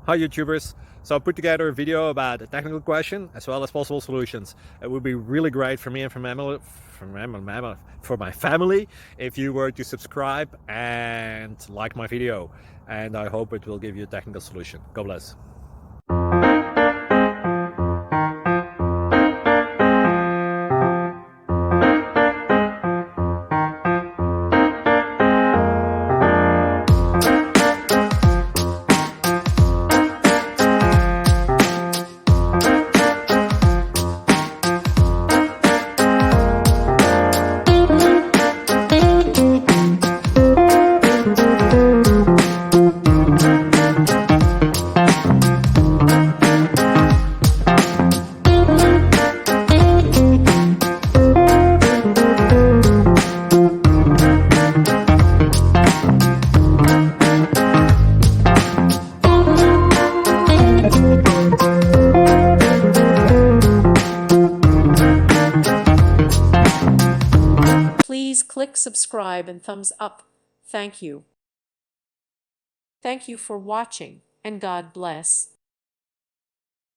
Hi YouTubers. So I put together a video about a technical question as well as possible solutions. It would be really great for me and for my family if you were to subscribe and like my video, and I hope it will give you a technical solution. God bless. Please click subscribe and thumbs up. Thank you. Thank you for watching, and God bless.